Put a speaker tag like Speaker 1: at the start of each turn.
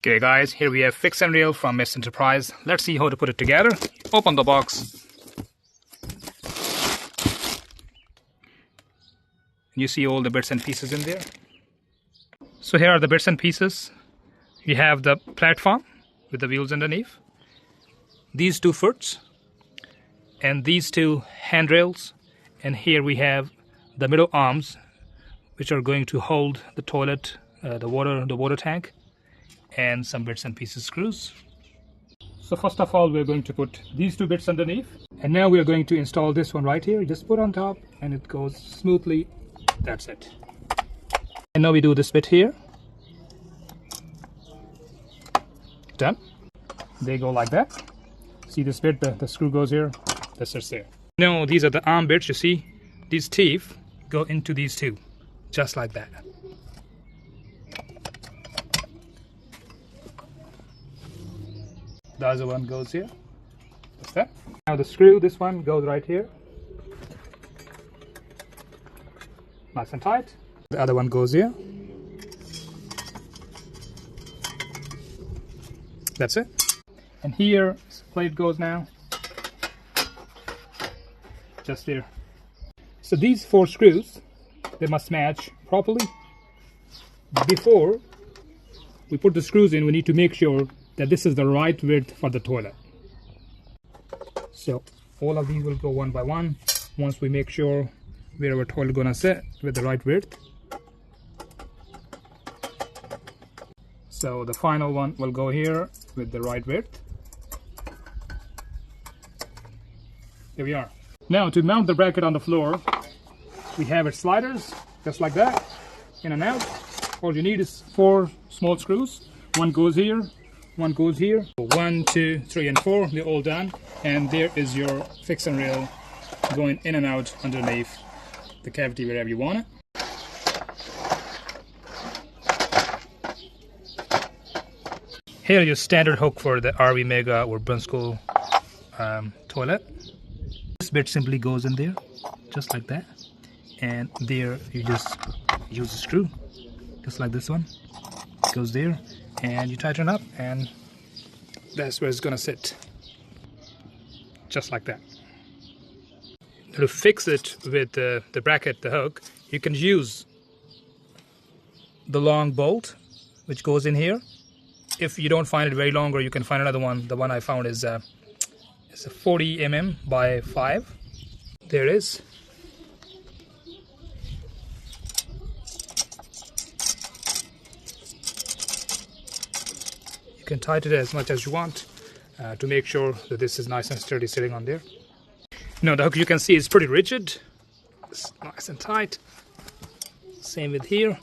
Speaker 1: Okay guys, here we have fix and rail from Miss Enterprise. Let's see how to put it together. Open the box. You see all the bits and pieces in there. So here are the bits and pieces. You have the platform with the wheels underneath, these two foots, and these two handrails, and here we have the middle arms which are going to hold the toilet, the water tank, and some bits and pieces screws. So first of all, we're going to put these two bits underneath, and now we are going to install this one right here. Just put on top and it goes smoothly. That's it. And now we do this bit here. Done. They go like that. See this bit, the screw goes here, this is there. Now these are the arm bits. You see these teeth go into these two, just like that. The other one goes here. That's that. Now the screw, this one goes right here. Nice and tight. The other one goes here. That's it. And here, this plate goes now. Just there. So these four screws, they must match properly. Before we put the screws in, we need to make sure that this is the right width for the toilet. So all of these will go one by one once we make sure where our toilet gonna sit with the right width. So the final one will go here with the right width. There we are. Now to mount the bracket on the floor, we have its sliders just like that, in and out. All you need is four small screws. One goes here, one goes here. 1, 2, 3, and 4, they're all done. And there is your fix and rail going in and out underneath the cavity wherever you want it. Here your standard hook for the RV Mega or Brunskool toilet. This bit simply goes in there, just like that. And there you just use a screw, just like this one. It goes there, and you tighten up, and that's where it's gonna sit. Just like that. To fix it with the bracket, the hook, you can use the long bolt which goes in here. If you don't find it very long, or you can find another one. The one I found is it's a 40 mm by 5. There it is. You can tighten it as much as you want to make sure that this is nice and sturdy sitting on there. Now the hook, you can see, is pretty rigid. It's nice and tight. Same with here.